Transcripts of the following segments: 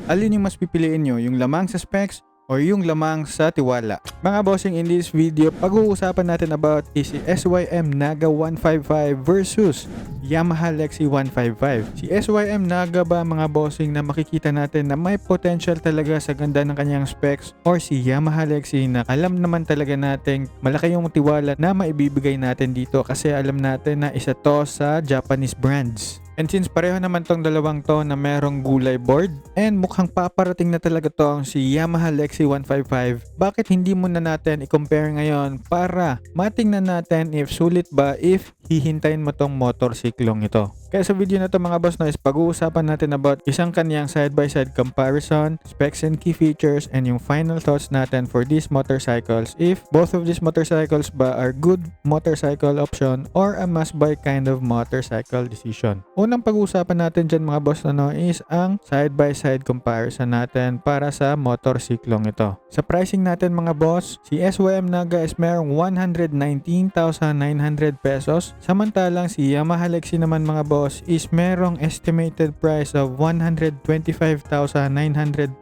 Alin yung mas pipiliin nyo? Yung lamang sa specs or yung lamang sa tiwala? Mga bossing, in this video, pag-uusapan natin about is si SYM Naga 155 versus Yamaha Lexi 155. Si SYM Naga ba mga bossing na makikita natin na may potential talaga sa ganda ng kanyang specs, or si Yamaha Lexi na alam naman talaga natin malaki yung tiwala na maibibigay natin dito kasi alam natin na isa to sa Japanese brands. And since pareho naman tong dalawang to na merong gulay board and mukhang paparating na talaga tong si Yamaha Lexi 155, bakit hindi muna natin i-compare ngayon para matingnan natin if sulit ba if hihintayin mo tong motorsiklong ito. Kaya sa video na to mga boss no is pag-uusapan natin about isang kanyang side-by-side comparison, specs and key features, and yung final thoughts natin for these motorcycles if both of these motorcycles ba are good motorcycle option or a must-buy kind of motorcycle decision. Unang pag-uusapan natin dyan mga boss no is ang side-by-side comparison natin para sa motorsiklong ito. Sa pricing natin mga boss, si SYM Naga is merong 119,900 pesos, samantalang si Yamaha Lexi naman mga boss is merong estimated price of 125,900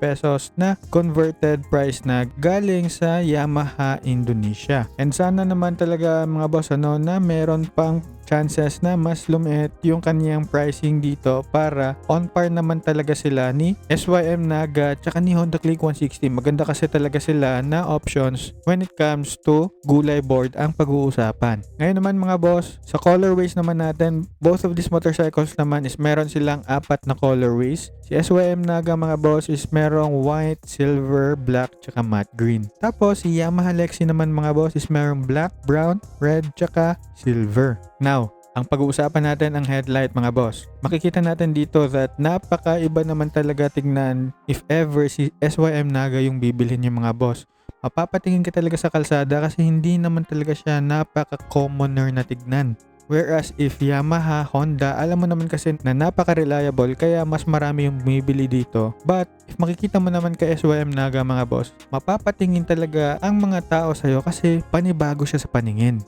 pesos na converted price na galing sa Yamaha Indonesia. And sana naman talaga mga boss na meron pang chances na mas lumiit yung kaniyang pricing dito para on par naman talaga sila ni SYM Naga tsaka ni Honda Click 160. Maganda kasi talaga sila na options when it comes to gulay board ang pag-uusapan. Ngayon naman mga boss, sa colorways naman natin, both of these motorcycles naman is meron silang 4 na colorways. Si SYM Naga mga boss is merong white, silver, black, tsaka matte green. Tapos si Yamaha Lexi naman mga boss is merong black, brown, red, tsaka silver. Now, ang pag-uusapan natin ang headlight mga boss. Makikita natin dito that napakaiba naman talaga tignan if ever si SYM Naga yung bibilhin yung mga boss. Mapapatingin ka talaga sa kalsada kasi hindi naman talaga siya napaka-commoner na tignan. Whereas if Yamaha, Honda, alam mo naman kasi na napaka-reliable kaya mas marami yung bumibili dito. But if makikita mo naman kay SYM Naga mga boss, mapapatingin talaga ang mga tao sa'yo kasi panibago siya sa paningin.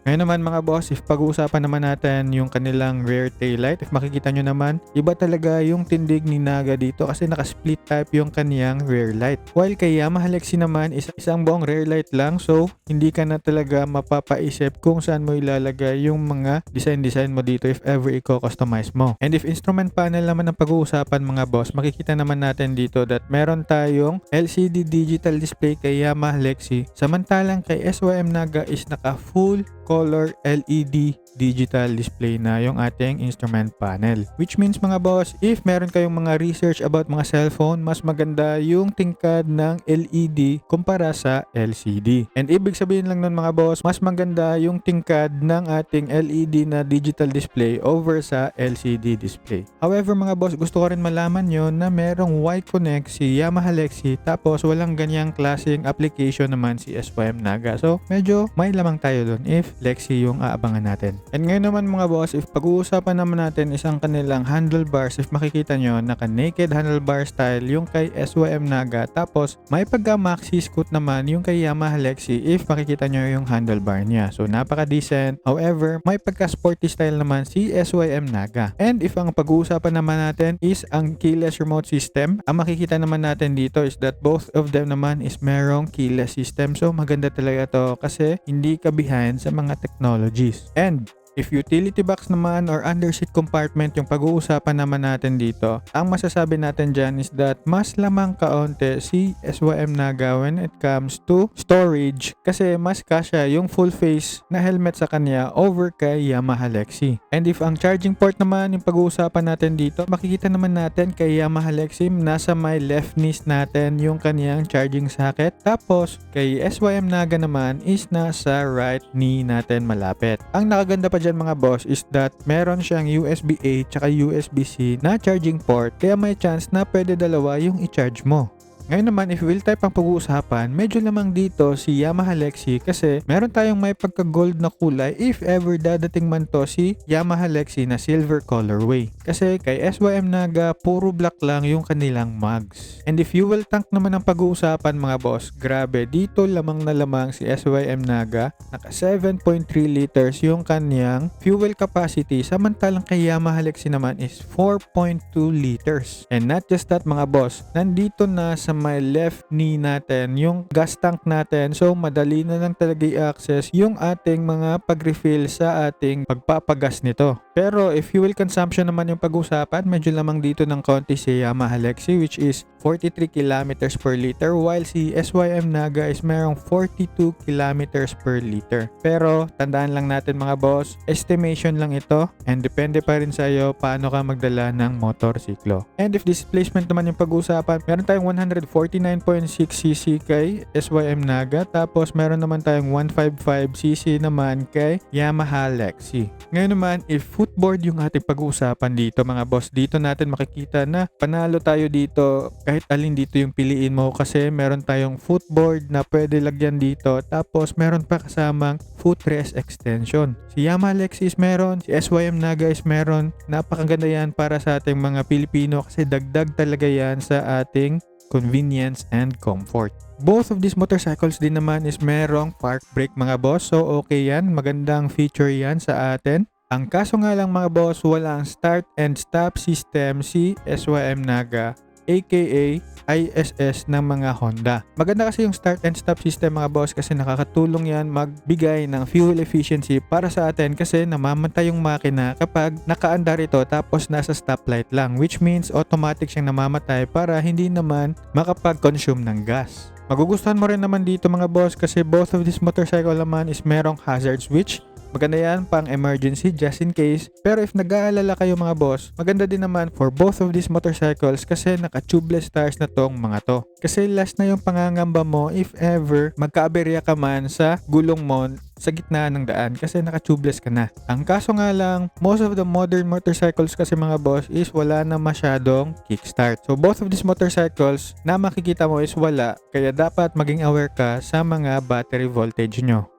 Ngayon naman mga boss, if pag-uusapan naman natin yung kanilang rear taillight, if makikita nyo naman, iba talaga yung tindig ni Naga dito kasi naka-split type yung kaniyang rear light. While kay Yamaha Lexi naman, isang buong rear light lang, so hindi ka na talaga mapapaisip kung saan mo ilalagay yung mga design mo dito if ever i-customize mo. And if instrument panel naman ang pag-uusapan mga boss, makikita naman natin dito that meron tayong LCD digital display kay Yamaha Lexi, samantalang kay SYM Naga is naka full color LED digital display na yung ating instrument panel. Which means mga boss, if meron kayong mga research about mga cellphone, mas maganda yung tingkad ng LED kumpara sa LCD. And ibig sabihin lang nun mga boss, mas maganda yung tingkad ng ating LED na digital display over sa LCD display. However mga boss, gusto ko rin malaman nyo na merong Y-Connect si Yamaha Lexi tapos walang ganyang klaseng application naman si SYM Naga. So medyo may lamang tayo dun if Lexi yung aabangan natin. And ngayon naman mga boss, if pag-uusapan naman natin isang kanilang handlebars, if makikita nyo, naka-naked handlebar style yung kay SYM Naga, tapos may pagka-maxi scoot naman yung kay Yamaha Lexi if makikita nyo yung handlebar niya. So napaka-decent. However, may pagka-sporty style naman si SYM Naga. And if ang pag-uusapan naman natin is ang keyless remote system, ang makikita naman natin dito is that both of them naman is merong keyless system. So maganda talaga to kasi hindi ka behind sa mga technologies. And if utility box naman or under seat compartment yung pag-uusapan naman natin dito, ang masasabi natin dyan is that mas lamang kaunti si SYM Naga when it comes to storage kasi mas kasya yung full face na helmet sa kanya over kay Yamaha Lexi. And if ang charging port naman yung pag-uusapan natin dito, makikita naman natin kay Yamaha Lexi nasa may left knees natin yung kaniyang charging socket, tapos kay SYM Naga naman is nasa right knee natin malapit. Ang nakaganda pa dyan mga boss is that meron siyang USB-A tsaka USB-C na charging port kaya may chance na pwede dalawa yung i-charge mo. Ngayon naman, if wheel type ang pag-uusapan, medyo lamang dito si Yamaha Lexi kasi meron tayong may pagka-gold na kulay if ever dadating man to si Yamaha Lexi na silver colorway. Kasi kay SYM Naga, puro black lang yung kanilang mugs. And if fuel tank naman ang pag-uusapan mga boss, grabe, dito lamang na lamang si SYM Naga, naka 7.3 liters yung kanyang fuel capacity, samantalang kay Yamaha Lexi naman is 4.2 liters. And not just that mga boss, nandito na sa may left knee natin yung gas tank natin, so madali na lang talaga i-access yung ating mga pag-refill sa ating pagpapagas nito. Pero if fuel consumption naman yung pag-usapan, medyo lamang dito ng konti si Yamaha Lexi which is 43 kilometers per liter while si SYM Naga is merong 42 kilometers per liter. Pero tandaan lang natin mga boss, estimation lang ito and depende pa rin sa iyo paano ka magdala ng motorsiklo. And if displacement naman yung pag-usapan, meron tayong 149.6cc kay SYM Naga, tapos meron naman tayong 155cc naman kay Yamaha Lexi. Ngayon naman, if footboard yung ating pag-uusapan dito mga boss, dito natin makikita na panalo tayo dito kahit alin dito yung piliin mo kasi meron tayong footboard na pwede lagyan dito, tapos meron pa kasamang footrest extension. Si Yamaha Lexi is meron, si SYM Naga is meron. Napakaganda yan para sa ating mga Pilipino kasi dagdag talaga yan sa ating convenience and comfort. Both of these motorcycles din naman is merong park brake mga boss, so okay yan, magandang feature yan sa atin. Ang kaso nga lang mga boss, walang start and stop system si SYM Naga aka ISS ng mga Honda. Maganda kasi yung start and stop system mga boss kasi nakakatulong yan magbigay ng fuel efficiency para sa atin kasi namamatay yung makina kapag nakaandar ito tapos nasa stoplight lang, which means automatic siyang namamatay para hindi naman makapag-consume ng gas. Magugustuhan mo rin naman dito mga boss kasi both of this motorcycle naman is merong hazard switch. Maganda yan pang emergency just in case. Pero if nag-aalala kayo mga boss, maganda din naman for both of these motorcycles kasi naka-tubeless tires na tong mga to. Kasi last na yung pangangamba mo if ever magka-aberya ka man sa gulong mo sa gitna ng daan kasi naka-tubeless ka na. Ang kaso nga lang, most of the modern motorcycles kasi mga boss is wala na masyadong kickstart. So both of these motorcycles na makikita mo is wala, kaya dapat maging aware ka sa mga battery voltage nyo.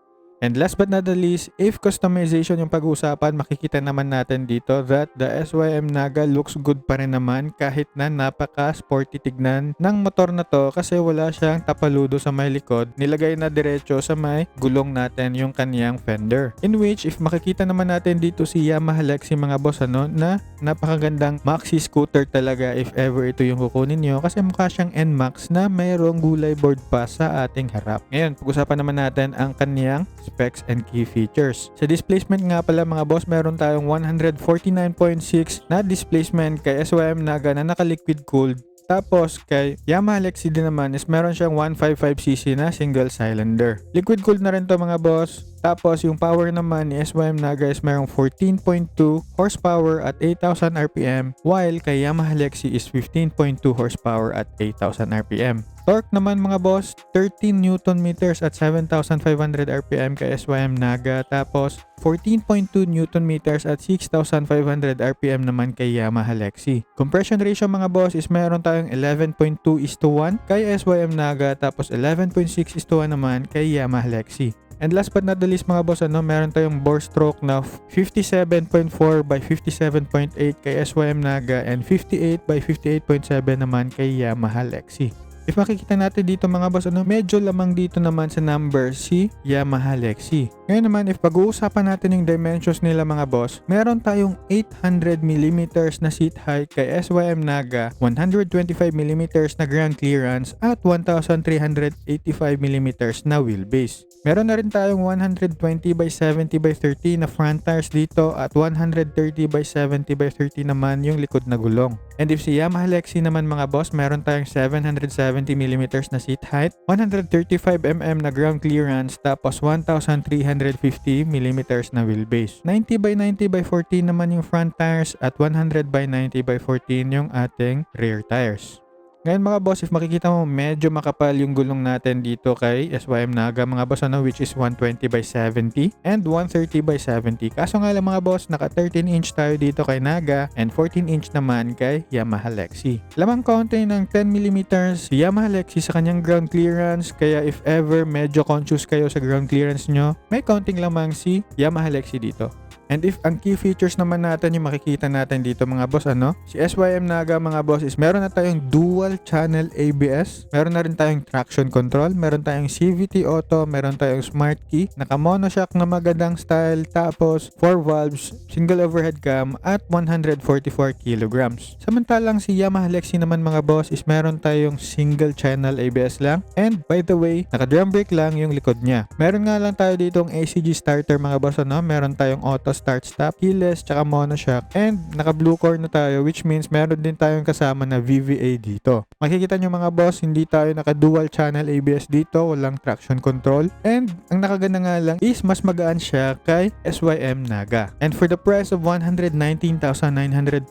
And last but not the least, if customization yung pag-uusapan, makikita naman natin dito that the SYM Naga looks good pa rin naman kahit na napaka-sporty tignan ng motor na to kasi wala siyang tapaludo sa may likod. Nilagay na diretso sa may gulong natin yung kaniyang fender. In which, if makikita naman natin dito si Yamaha Lexi mga boss na napakagandang maxi scooter talaga if ever ito yung kukunin nyo kasi mukha siyang NMAX na mayroong gulay board pa sa ating harap. Ngayon, pag-usapan naman natin ang kaniyang specs and key features. Sa displacement nga pala mga boss, meron tayong 149.6 na displacement kay SYM Naga na naka-liquid cooled. Tapos kay Yamaha Lexi din naman is meron siyang 155cc na single cylinder. Liquid cooled na rin to mga boss. Tapos yung power naman ni SYM Naga is merong 14.2 horsepower at 8,000 RPM while kay Yamaha Lexi is 15.2 horsepower at 8,000 RPM. Torque naman mga boss, 13 Nm at 7,500 RPM kay SYM Naga, tapos 14.2 Nm at 6,500 RPM naman kay Yamaha Lexi. Compression ratio mga boss is meron tayong 11.2:1 kay SYM Naga, tapos 11.6:1 naman kay Yamaha Lexi. And last but not the least mga boss, meron tayong bore stroke na 57.4 by 57.8 kay SYM Naga and 58 by 58.7 naman kay Yamaha Lexi. If makikita natin dito mga boss, medyo lamang dito naman sa number si Yamaha Lexi. Ngayon naman, if pag-uusapan natin yung dimensions nila mga boss, meron tayong 800mm na seat height kay SYM Naga, 125mm na ground clearance at 1,385mm na wheelbase. Meron na rin tayong 120 by 70 by 30 na front tires dito at 130 by 70 by 30 naman yung likod na gulong. And if si Yamaha Lexi naman mga boss, meron tayong 770mm na seat height, 135mm na ground clearance, tapos 1,350mm na wheelbase. 90 by 90 by 14 naman yung front tires at 100 by 90 by 14 yung ating rear tires. Ngayon mga boss, if makikita mo medyo makapal yung gulong natin dito kay SYM Naga mga boss, which is 120/70 and 130/70. Kaso nga lang mga boss, naka 13-inch tayo dito kay Naga and 14-inch naman kay Yamaha Lexi. Lamang konti ng 10mm si Yamaha Lexi sa kanyang ground clearance, kaya if ever medyo conscious kayo sa ground clearance nyo, may konting lamang si Yamaha Lexi dito. And if ang key features naman natin yung makikita natin dito mga boss, si SYM Naga mga boss is meron na tayong dual channel ABS, meron na rin tayong traction control, meron tayong CVT auto, meron tayong smart key, naka monoshock na magandang style, tapos 4 valves, single overhead cam at 144 kilograms. Samantalang si Yamaha Lexi naman mga boss is meron tayong single channel ABS lang, and by the way, naka drum brake lang yung likod niya. Meron nga lang tayo ditong ACG starter mga boss, meron tayong auto start stop, keyless, tsaka monoshock, and naka blue core na tayo, which means meron din tayong kasama na VVA dito. Makikita nyo mga boss, hindi tayo naka dual channel ABS dito, walang traction control, and ang nakaganda nga lang is mas magaan siya kay SYM Naga. And for the price of 119,900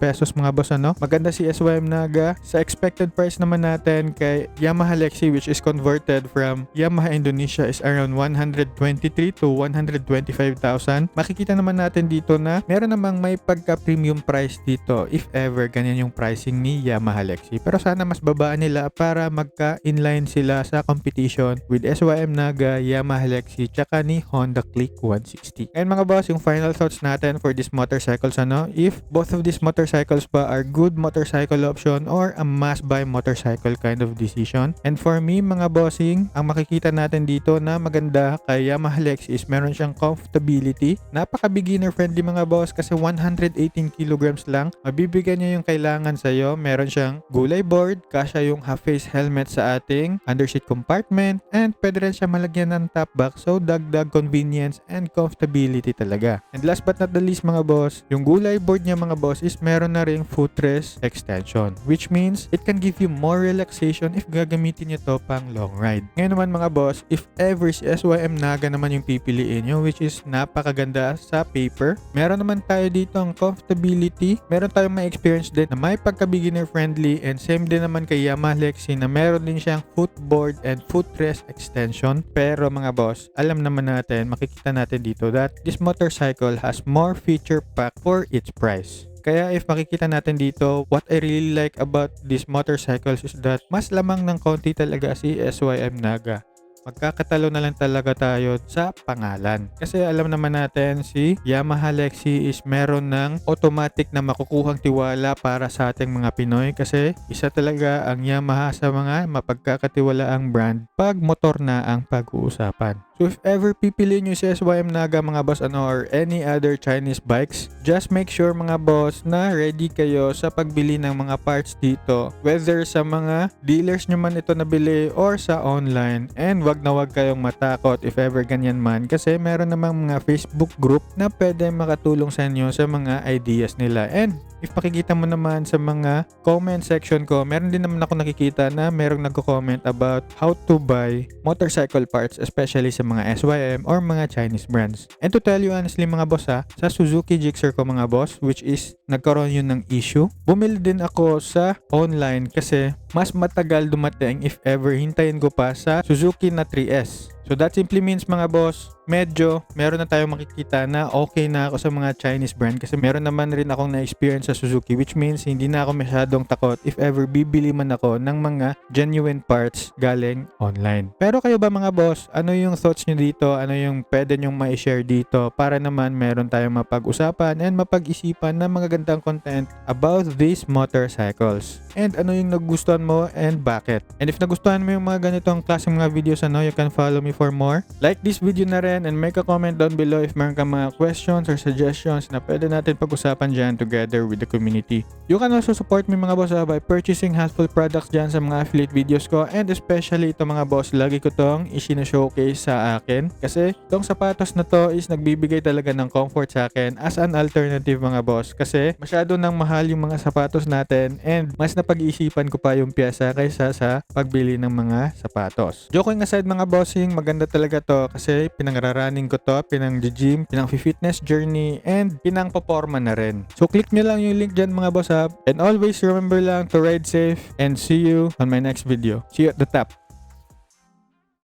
pesos mga boss, maganda si SYM Naga. Sa expected price naman natin kay Yamaha Lexi, which is converted from Yamaha Indonesia, is around 123 to 125,000. Makikita naman natin dito na meron namang may pagka-premium price dito if ever ganyan yung pricing ni Yamaha Lexi. Pero sana mas babaan nila para magka-inline sila sa competition with SYM Naga, Yamaha Lexi, tsaka ni Honda Click 160. And mga boss, yung final thoughts natin for these motorcycles, if both of these motorcycles ba are good motorcycle option or a must-buy motorcycle kind of decision. And for me mga bossing, ang makikita natin dito na maganda kay Yamaha Lexi is meron siyang comfortability. Napaka-beginner friendly mga boss kasi 118 kilograms lang. Mabibigyan niya yung kailangan sa'yo. Meron siyang gulay board, kasya yung half-face helmet sa ating underseat compartment, and pwede rin siya malagyan ng top box, so dagdag convenience and comfortability talaga. And last but not the least mga boss, yung gulay board niya mga boss is meron na ring footrest extension, which means it can give you more relaxation if gagamitin niyo to pang long ride. Ngayon naman mga boss, if ever si SYM Naga naman yung pipiliin nyo, which is napakaganda sa paper, meron naman tayo dito ang comfortability, meron tayong may experience din na may pagka-beginner friendly, and same din naman kay Yamaha Lexi na meron din siyang footboard and footrest extension. Pero mga boss, alam naman natin, makikita natin dito that this motorcycle has more feature pack for its price. Kaya if makikita natin dito, what I really like about these motorcycles is that mas lamang ng konti talaga si SYM Naga. Magkakatalo na lang talaga tayo sa pangalan. Kasi alam naman natin si Yamaha Lexi is meron ng automatic na makukuhang tiwala para sa ating mga Pinoy, kasi isa talaga ang Yamaha sa mga mapagkakatiwalaang brand pag motor na ang pag-uusapan. So if ever pipili nyo si SYM Naga mga boss or any other Chinese bikes, just make sure mga boss na ready kayo sa pagbili ng mga parts dito, whether sa mga dealers nyo man ito nabili or sa online. And wag na wag kayong matakot if ever ganyan man, kasi meron namang mga Facebook group na pwede makatulong sa inyo sa mga ideas nila. And if makikita mo naman sa mga comment section ko, meron din naman ako nakikita na merong nagko-comment about how to buy motorcycle parts, especially sa mga SYM or mga Chinese brands. And to tell you honestly mga boss, sa Suzuki Gixxer ko mga boss, which is nagkaroon yun ng issue, bumili din ako sa online kasi mas matagal dumating if ever hintayin ko pa sa Suzuki na 3S. So that simply means mga boss, medyo meron na tayong makikita na okay na ako sa mga Chinese brand, kasi meron naman rin akong na-experience sa Suzuki, which means hindi na ako masyadong takot if ever bibili man ako ng mga genuine parts galing online. Pero kayo ba mga boss, ano yung thoughts nyo dito? Ano yung pwede nyong ma-share dito para naman meron tayong mapag-usapan and mapag-isipan na mga gandang content about these motorcycles? And ano yung nagustuhan mo and bakit? And if nagustuhan mo yung mga ganitong klaseng mga videos, you can follow me for more. Like this video na rin and make a comment down below if meron ka mga questions or suggestions na pwede natin pag-usapan dyan together with the community. You can also support me mga boss by purchasing helpful products dyan sa mga affiliate videos ko, and especially ito mga boss, lagi ko tong isina-showcase sa akin kasi itong sapatos na to is nagbibigay talaga ng comfort sa akin as an alternative mga boss, kasi masyado nang mahal yung mga sapatos natin and mas napag-iisipan ko pa yung pyesa kaysa sa pagbili ng mga sapatos. Joking aside mga bossing, maganda talaga to kasi pinangraraning ko to, pinang-gym, pinang-fitness journey, and pinang-performa na rin. So click nyo lang yung link dyan mga boss ha. And always remember lang to ride safe and see you on my next video. See you at the top.